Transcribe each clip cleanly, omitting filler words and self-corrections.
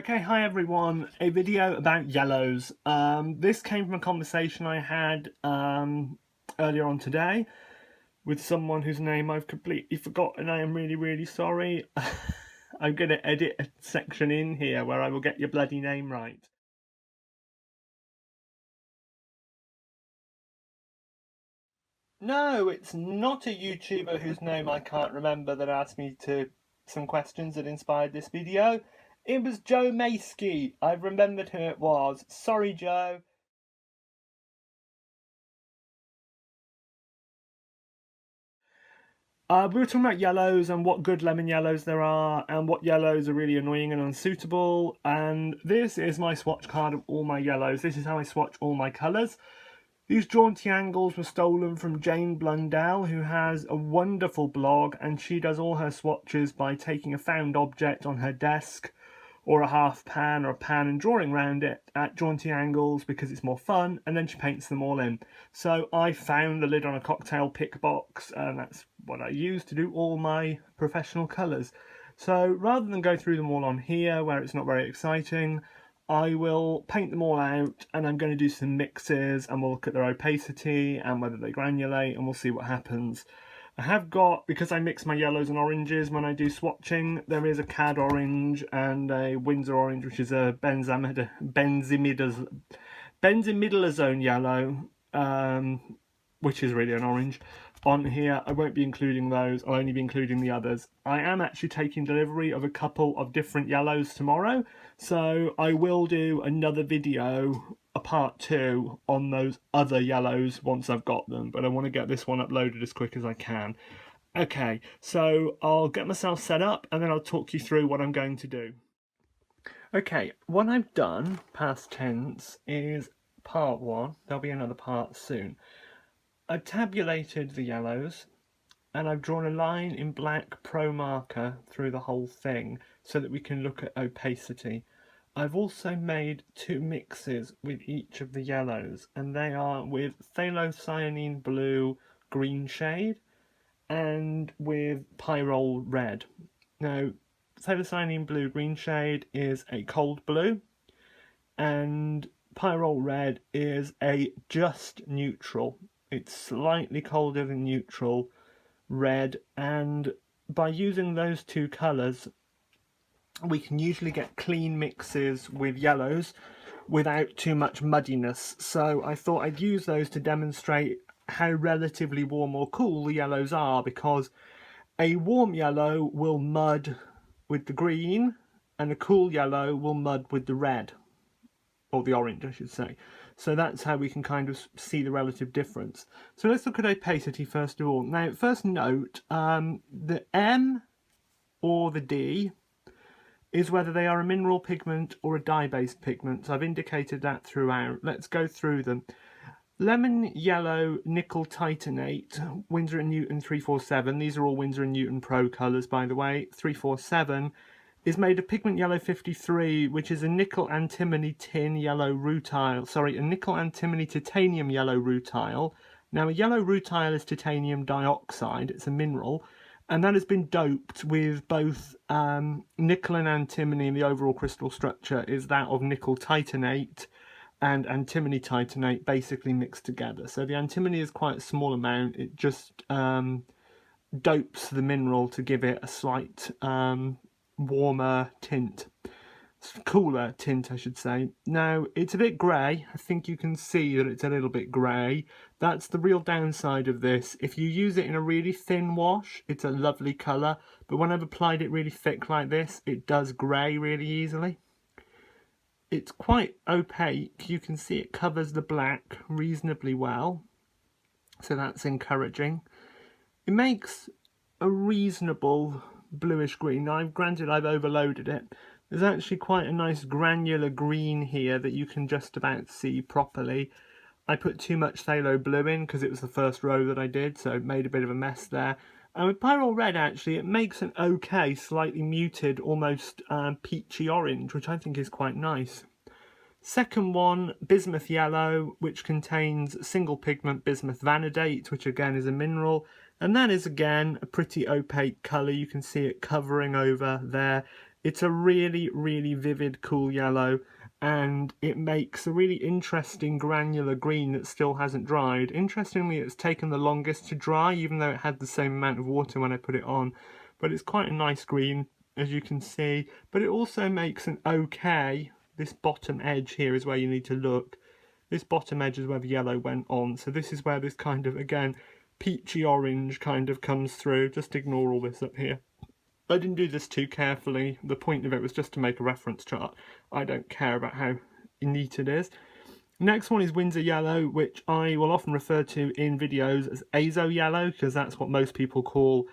Okay, hi everyone. A video about yellows. This came from a conversation I had earlier on today with someone whose name I've completely forgotten. I am really sorry. I'm going to edit a section in here where I will get your bloody name right. No, it's not a YouTuber whose name I can't remember that asked me some questions that inspired this video. It was Joe Maskey. I've remembered who it was. Sorry, Joe. We were talking about yellows and what good lemon yellows there are and what yellows are really annoying and unsuitable. And this is my swatch card of all my yellows. This is how I swatch all my colours. These jaunty angles were stolen from Jane Blundell, who has a wonderful blog, and she does all her swatches by taking a found object on her desk or a half pan or a pan and drawing around it at jaunty angles because it's more fun, and then she paints them all in. So I found the lid on a cocktail pick box, and that's what I use to do all my professional colours. So rather than go through them all on here where it's not very exciting, I will paint them all out, and I'm going to do some mixes, and we'll look at their opacity and whether they granulate, and we'll see what happens. I have got, because I mix my yellows and oranges when I do swatching, there is a Cad orange and a Winsor orange, which is a benzimidazole yellow, which is really an orange. On here, I won't be including those, I'll only be including the others. I am actually taking delivery of a couple of different yellows tomorrow, so I will do another video, a part 2, on those other yellows once I've got them, but I want to get this one uploaded as quick as I can. Okay, so I'll get myself set up and then I'll talk you through what I'm going to do. Okay, what I've done, past tense, is part 1. There'll be another part soon. I've tabulated the yellows and I've drawn a line in black pro marker through the whole thing so that we can look at opacity. I've also made 2 mixes with each of the yellows, and they are with phthalocyanine blue green shade and with pyrrole red. Now, phthalocyanine blue green shade is a cold blue, and pyrrole red is a just neutral. It's slightly colder than neutral red, and by using those 2 colours we can usually get clean mixes with yellows without too much muddiness. So I thought I'd use those to demonstrate how relatively warm or cool the yellows are, because a warm yellow will mud with the green and a cool yellow will mud with the red, or the orange I should say. So that's how we can kind of see the relative difference. So let's look at opacity first of all. Now, first note, the M or the D is whether they are a mineral pigment or a dye-based pigment. So I've indicated that throughout. Let's go through them. Lemon yellow nickel titanate, Winsor & Newton 347. These are all Winsor & Newton Pro colours, by the way. 347 is made of pigment yellow 53, which is a nickel antimony tin yellow rutile. Sorry, a nickel antimony titanium yellow rutile. Now, a yellow rutile is titanium dioxide. It's a mineral, and that has been doped with both nickel and antimony, and the overall crystal structure is that of nickel titanate and antimony titanate basically mixed together. So the antimony is quite a small amount. It just dopes the mineral to give it a slight warmer tint, cooler tint I should say. Now it's a bit grey. I think you can see that it's a little bit grey. That's the real downside of this. If you use it in a really thin wash, it's a lovely colour, but when I've applied it really thick like this, it does grey really easily. It's quite opaque. You can see it covers the black reasonably well, so that's encouraging. It makes a reasonable bluish green. Now, granted, I've overloaded it. There's actually quite a nice granular green here that you can just about see properly. I put too much phthalo blue in because it was the first row that I did, so it made a bit of a mess there. And with pyrrole red, actually, it makes an okay, slightly muted, almost peachy orange, which I think is quite nice. Second one, bismuth yellow, which contains single pigment bismuth vanadate, which again is a mineral. And that is again a pretty opaque colour. You can see it covering over there. It's a really, really vivid, cool yellow, and it makes a really interesting granular green that still hasn't dried. Interestingly, it's taken the longest to dry, even though it had the same amount of water when I put it on. But it's quite a nice green, as you can see. But it also makes an okay, this bottom edge here is where you need to look. This bottom edge is where the yellow went on. So this is where this kind of, again, peachy orange kind of comes through. Just ignore all this up here. I didn't do this too carefully. The point of it was just to make a reference chart. I don't care about how neat it is. Next one is Winsor Yellow, which I will often refer to in videos as Azo Yellow, because that's what most people call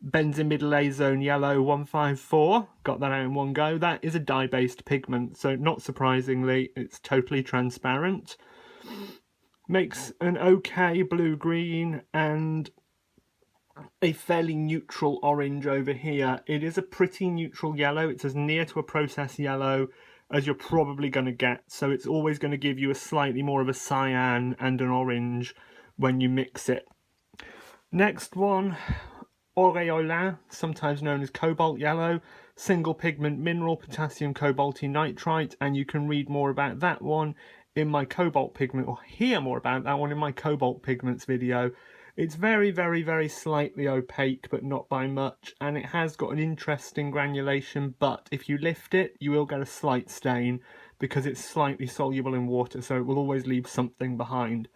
benzimidazole yellow 154. Got that out in one go. That is a dye-based pigment, so not surprisingly, it's totally transparent. Makes an okay blue-green and a fairly neutral orange over here. It is a pretty neutral yellow. It's as near to a processed yellow as you're probably going to get. So it's always going to give you a slightly more of a cyan and an orange when you mix it. Next one, Aureolin, sometimes known as cobalt yellow, single pigment mineral potassium cobaltinitrite, and you can read more about that one in my cobalt pigment, or hear more about that one in my cobalt pigments video. It's very, very, very slightly opaque, but not by much, and it has got an interesting granulation, but if you lift it, you will get a slight stain because it's slightly soluble in water, so it will always leave something behind.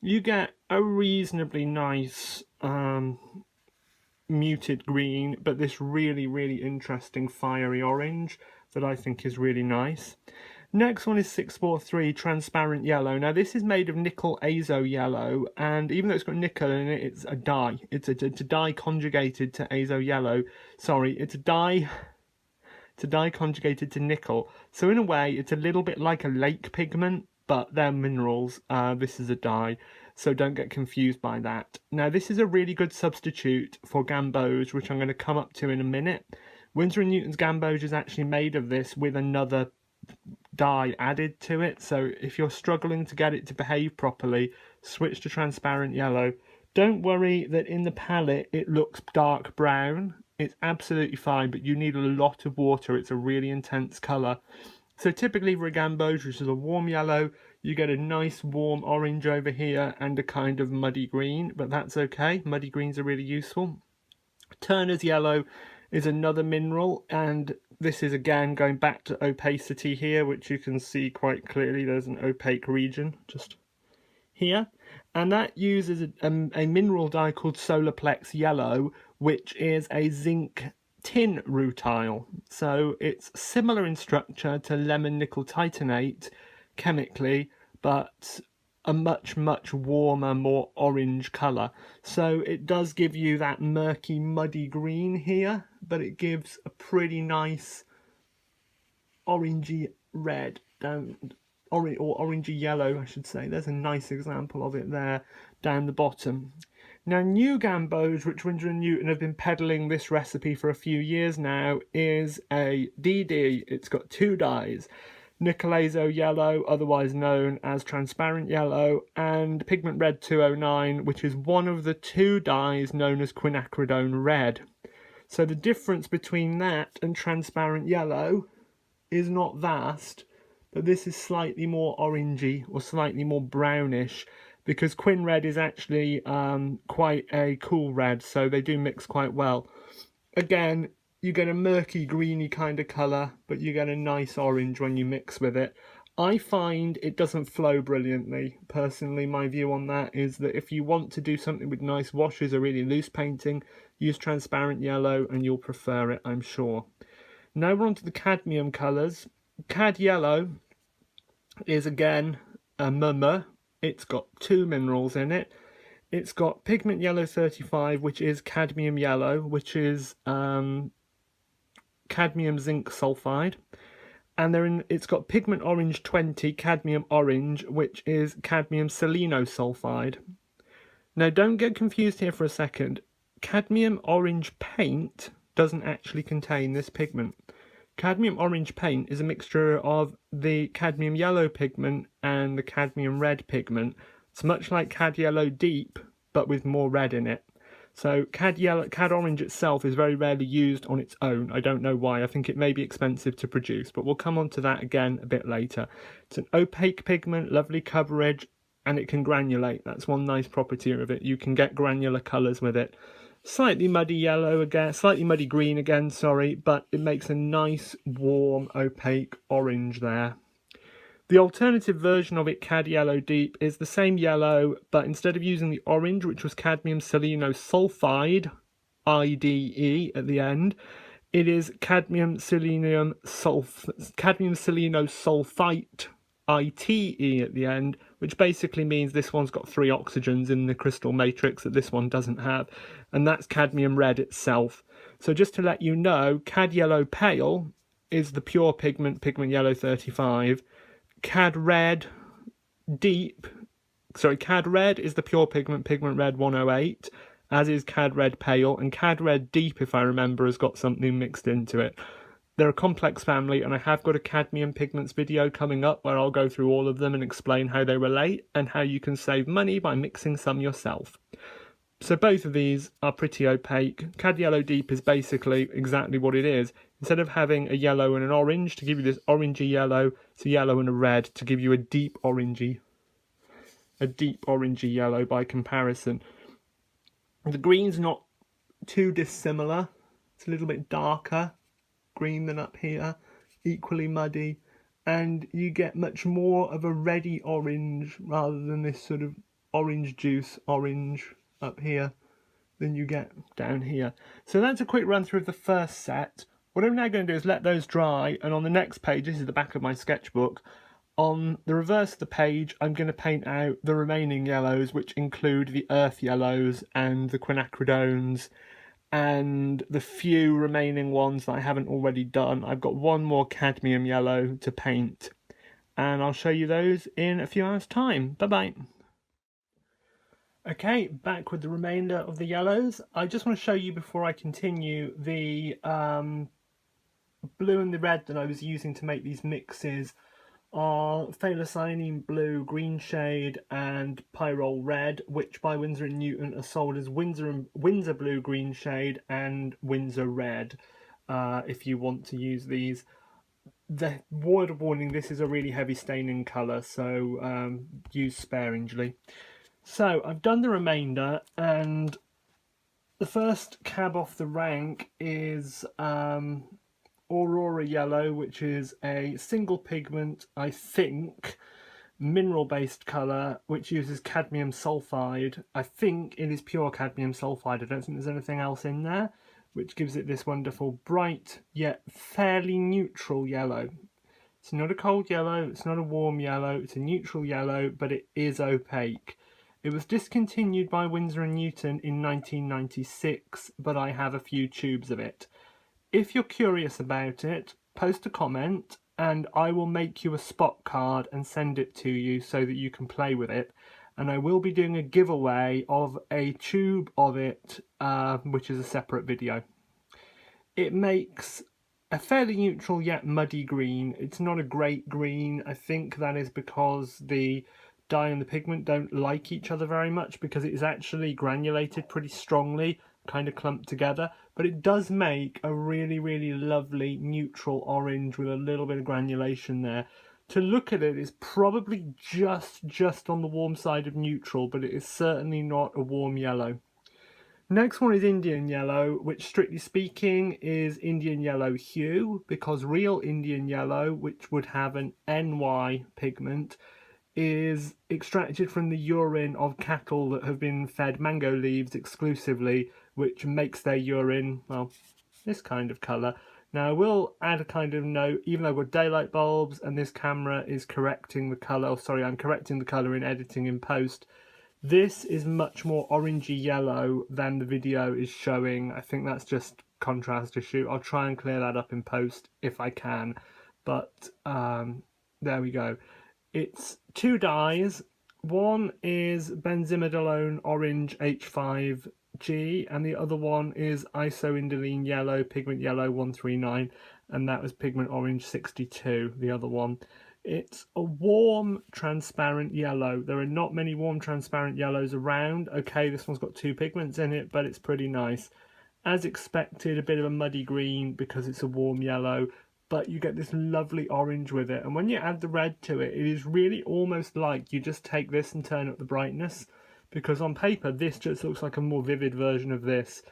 You get a reasonably nice muted green, but this really, really interesting fiery orange that I think is really nice. Next one is 643 Transparent Yellow. Now this is made of nickel azo yellow, and even though it's got nickel in it, it's a dye. It's a dye conjugated to azo yellow. Sorry, it's a dye conjugated to nickel. So in a way, it's a little bit like a lake pigment, but they're minerals. This is a dye, so don't get confused by that. Now this is a really good substitute for gamboge, which I'm going to come up to in a minute. Winsor & Newton's gamboge is actually made of this with another dye added to it, so if you're struggling to get it to behave properly, switch to transparent yellow. Don't worry that in the palette it looks dark brown. It's absolutely fine, but you need a lot of water. It's a really intense colour. So typically for a gamboge, which is a warm yellow, you get a nice warm orange over here and a kind of muddy green, but that's okay. Muddy greens are really useful. Turner's yellow is another mineral, and this is again going back to opacity here, which you can see quite clearly. There's an opaque region just here, and that uses a mineral dye called Solarplex Yellow, which is a zinc tin rutile. So it's similar in structure to lemon nickel titanate chemically, but a much, much warmer, more orange colour. So it does give you that murky, muddy green here, but it gives a pretty nice orangey red down, or orangey yellow, I should say. There's a nice example of it there down the bottom. Now, new gamboge, which Winsor & Newton have been peddling this recipe for a few years now, is a DD. It's got two dyes. Nickel azo yellow, otherwise known as transparent yellow, and pigment red 209, which is one of the two dyes known as quinacridone red. So the difference between that and transparent yellow is not vast, but this is slightly more orangey or slightly more brownish, because quin red is actually quite a cool red, so they do mix quite well. Again, you get a murky greeny kind of colour, but you get a nice orange when you mix with it. I find it doesn't flow brilliantly. Personally, my view on that is that if you want to do something with nice washes or really loose painting, use transparent yellow and you'll prefer it, I'm sure. Now we're on to the cadmium colours. Cad yellow is again a murmur. It's got two minerals in it. It's got pigment yellow 35, which is cadmium yellow, which is cadmium zinc sulfide, and it's got pigment orange 20, cadmium orange, which is cadmium selenosulfide. Now don't get confused here for a second. Cadmium orange paint doesn't actually contain this pigment. Cadmium orange paint is a mixture of the cadmium yellow pigment and the cadmium red pigment. It's much like cad yellow deep, but with more red in it. So cad orange itself is very rarely used on its own. I don't know why. I think it may be expensive to produce, but we'll come on to that again a bit later. It's an opaque pigment, lovely coverage, and it can granulate. That's one nice property of it. You can get granular colours with it. Slightly muddy yellow again, slightly muddy green again, sorry, but it makes a nice, warm, opaque orange there. The alternative version of it, Cad Yellow Deep, is the same yellow, but instead of using the orange, which was cadmium selenosulfide, IDE at the end, it is cadmium selenosulfite, ITE at the end, which basically means this one's got 3 oxygens in the crystal matrix that this one doesn't have, and that's cadmium red itself. So just to let you know, Cad Yellow Pale is the pure pigment yellow 35. Cad Red Deep, Cad Red is the pure pigment red 108, as is Cad Red Pale, and Cad Red Deep, if I remember, has got something mixed into it. They're a complex family, and I have got a cadmium pigments video coming up where I'll go through all of them and explain how they relate and how you can save money by mixing some yourself. So both of these are pretty opaque. Cad Yellow Deep is basically exactly what it is. Instead of having a yellow and an orange to give you this orangey yellow, it's a yellow and a red to give you a deep orangey yellow by comparison. The green's not too dissimilar. It's a little bit darker green than up here, equally muddy, and you get much more of a reddy orange rather than this sort of orange juice orange up here than you get down here. So that's a quick run through of the first set. What I'm now going to do is let those dry, and on the next page, this is the back of my sketchbook, on the reverse of the page I'm going to paint out the remaining yellows, which include the earth yellows and the quinacridones and the few remaining ones that I haven't already done. I've got one more cadmium yellow to paint, and I'll show you those in a few hours time. Bye bye. Okay, back with the remainder of the yellows. I just want to show you before I continue the blue and the red that I was using to make these mixes are phthalocyanine blue, green shade, and pyrrole red, which by Winsor & Newton are sold as Winsor blue, green shade, and Winsor red. If you want to use these, the word warning: this is a really heavy staining colour, so use sparingly. So I've done the remainder, and the first cab off the rank is Aurora Yellow, which is a single pigment, I think, mineral-based colour, which uses cadmium sulfide. I think it is pure cadmium sulfide. I don't think there's anything else in there, which gives it this wonderful bright yet fairly neutral yellow. It's not a cold yellow, it's not a warm yellow, it's a neutral yellow, but it is opaque. It was discontinued by Winsor & Newton in 1996, but I have a few tubes of it. If you're curious about it, post a comment and I will make you a spot card and send it to you so that you can play with it. And I will be doing a giveaway of a tube of it, which is a separate video. It makes a fairly neutral yet muddy green. It's not a great green. I think that is because the dye and the pigment don't like each other very much, because it is actually granulated pretty strongly, kind of clumped together, but it does make a really, really lovely neutral orange with a little bit of granulation there. To look at it, it's probably just on the warm side of neutral, but it is certainly not a warm yellow. Next one is Indian Yellow, which strictly speaking is Indian Yellow hue, because real Indian Yellow, which would have an NY pigment, is extracted from the urine of cattle that have been fed mango leaves exclusively, which makes their urine, well, this kind of colour. Now I will add a kind of note, even though I've got daylight bulbs and this camera is correcting the colour, I'm correcting the colour in editing in post, this is much more orangey yellow than the video is showing. I think that's just contrast issue. I'll try and clear that up in post if I can, but there we go. It's 2 dyes. One is benzimidalone orange H5G, and the other one is isoindolene yellow, pigment yellow 139, and that was pigment orange 62, the other one. It's a warm, transparent yellow. There are not many warm, transparent yellows around. Okay, this one's got 2 pigments in it, but it's pretty nice. As expected, a bit of a muddy green because it's a warm yellow, but you get this lovely orange with it. And when you add the red to it, it is really almost like you just take this and turn up the brightness, because on paper, this just looks like a more vivid version of this.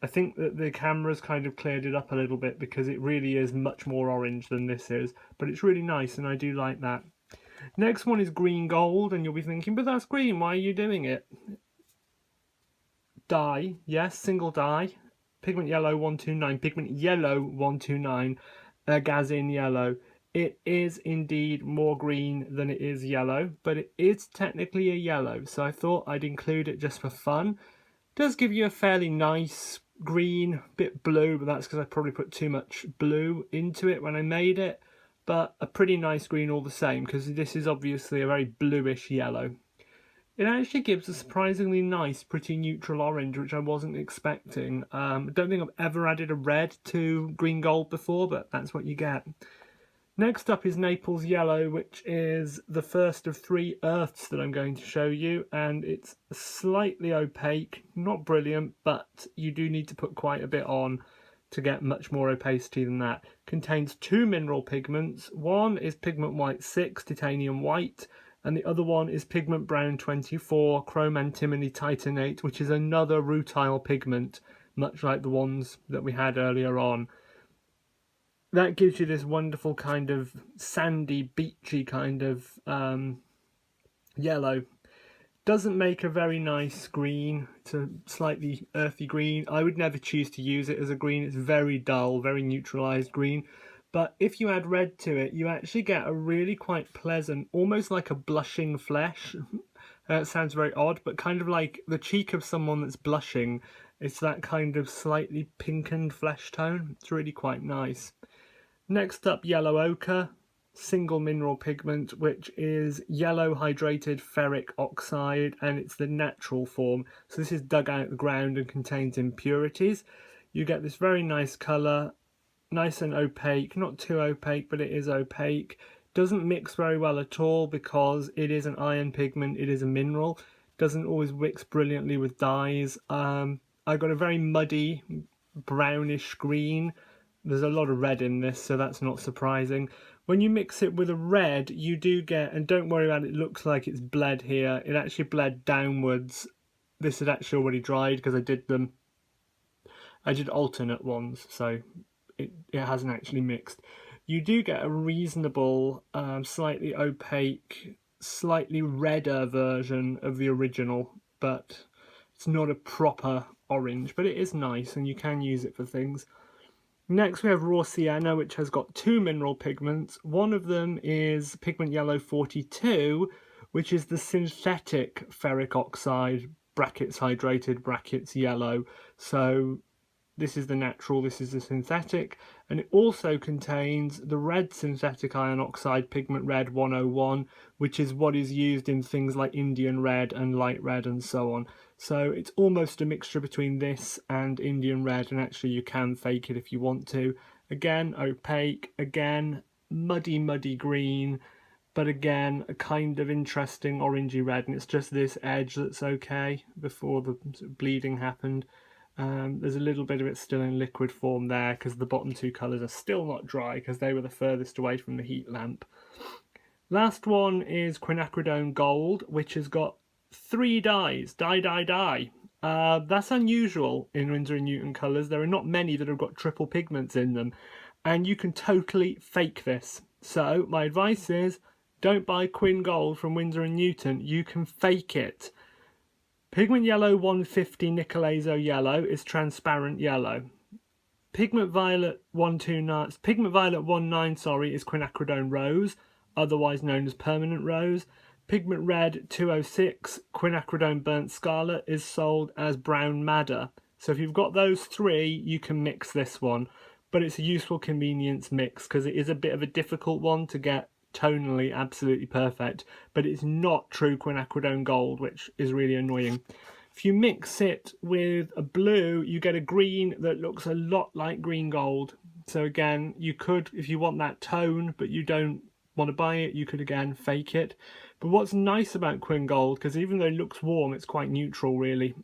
I think that the camera's kind of cleared it up a little bit because it really is much more orange than this is, but it's really nice and I do like that. Next one is green gold, and you'll be thinking, but that's green, why are you doing it? Dye, yes, single dye. Pigment yellow 129, pigment yellow 129, Gazin yellow. It is indeed more green than it is yellow, but it is technically a yellow, so I thought I'd include it just for fun. It does give you a fairly nice green, bit blue, but that's because I probably put too much blue into it when I made it, but a pretty nice green all the same, because this is obviously a very bluish yellow. It actually gives a surprisingly nice, pretty neutral orange, which I wasn't expecting. I don't think I've ever added a red to green gold before, but that's what you get. Next up is Naples Yellow, which is the first of 3 earths that I'm going to show you, and it's slightly opaque, not brilliant, but you do need to put quite a bit on to get much more opacity than that. Contains 2 mineral pigments. One is pigment white 6, titanium white, and the other one is pigment brown 24, chrome antimony titanate, which is another rutile pigment, much like the ones that we had earlier on. That gives you this wonderful kind of sandy, beachy kind of yellow. Doesn't make a very nice green. It's a slightly earthy green. I would never choose to use it as a green. It's very dull, very neutralized green. But if you add red to it, you actually get a really quite pleasant, almost like a blushing flesh. It sounds very odd, but kind of like the cheek of someone that's blushing. It's that kind of slightly pinkened flesh tone. It's really quite nice. Next up, yellow ochre, single mineral pigment, which is yellow hydrated ferric oxide, and it's the natural form. So this is dug out of the ground and contains impurities. You get this very nice colour, nice and opaque, not too opaque, but it is opaque. Doesn't mix very well at all because it is an iron pigment, it is a mineral. Doesn't always mix brilliantly with dyes. I got a very muddy brownish green. There's a lot of red in this, so that's not surprising. When you mix it with a red, you do get, and don't worry about it, looks like it's bled here. It actually bled downwards. This had actually already dried because I did alternate ones, so it hasn't actually mixed. You do get a reasonable, slightly opaque, slightly redder version of the original, but it's not a proper orange, but it is nice and you can use it for things. Next we have raw sienna, which has got 2 mineral pigments. One of them is pigment yellow 42, which is the synthetic ferric oxide, brackets hydrated, brackets yellow. So this is the natural, this is the synthetic, and it also contains the red synthetic iron oxide pigment red 101, which is what is used in things like Indian red and light red and so on. So it's almost a mixture between this and Indian red, and actually you can fake it if you want to. Again, opaque, again, muddy green, but again, a kind of interesting orangey red, and it's just this edge that's okay before the bleeding happened. There's a little bit of it still in liquid form there because the bottom 2 colours are still not dry because they were the furthest away from the heat lamp. Last one is quinacridone gold, which has got 3 dyes. Dye. That's unusual in Winsor & Newton colours. There are not many that have got triple pigments in them, and you can totally fake this. So my advice is don't buy Quin Gold from Winsor & Newton. You can fake it. Pigment yellow 150 nickel azo yellow is transparent yellow. Pigment violet 129, pigment violet 19, sorry, is quinacridone rose, otherwise known as permanent rose. Pigment red 206, quinacridone burnt scarlet, is sold as brown madder. So if you've got those 3, you can mix this one, but it's a useful convenience mix because it is a bit of a difficult one to get tonally absolutely perfect, but it's not true quinacridone gold, which is really annoying. If you mix it with a blue, you get a green that looks a lot like green gold. So again, you could, if you want that tone, but you don't want to buy it, you could again fake it. But what's nice about Quinn Gold, because even though it looks warm, it's quite neutral really,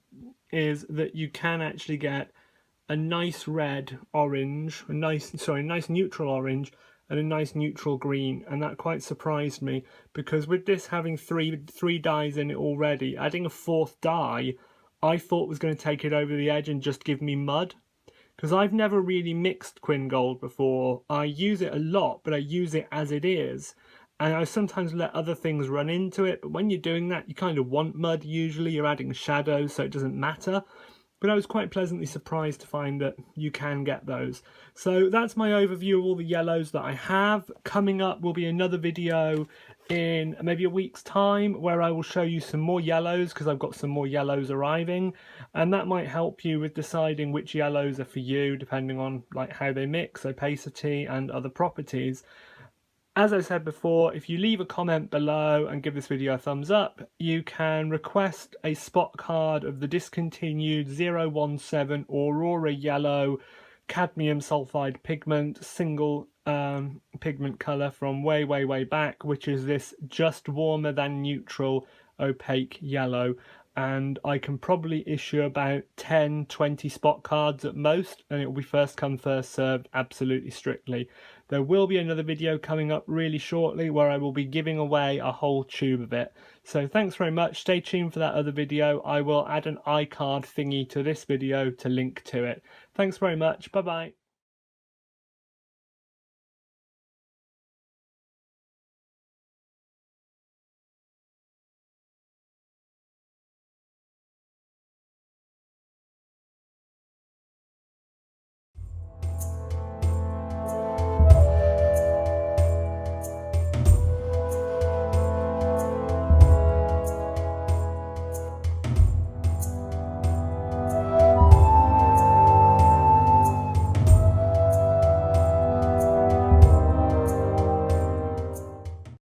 is that you can actually get a nice red orange, a nice neutral orange, and a nice neutral green, and that quite surprised me, because with this having three dyes in it already, adding a fourth dye I thought was going to take it over the edge and just give me mud. Because I've never really mixed Quinn Gold before. I use it a lot, but I use it as it is. And I sometimes let other things run into it, but when you're doing that, you kind of want mud usually. You're adding shadows, so it doesn't matter. But I was quite pleasantly surprised to find that you can get those. So that's my overview of all the yellows that I have. Coming up will be another video in maybe a week's time where I will show you some more yellows, because I've got some more yellows arriving, and that might help you with deciding which yellows are for you depending on like how they mix, opacity and other properties. As I said before, if you leave a comment below and give this video a thumbs up, you can request a spot card of the discontinued 017 Aurora Yellow cadmium sulfide pigment, single pigment colour from way back, which is this just warmer than neutral opaque yellow. And I can probably issue about 10-20 spot cards at most, and it will be first come first served, absolutely strictly. There will be another video coming up really shortly where I will be giving away a whole tube of it. So thanks very much, stay tuned for that other video. I will add an iCard thingy to this video to link to it. Thanks very much, bye bye.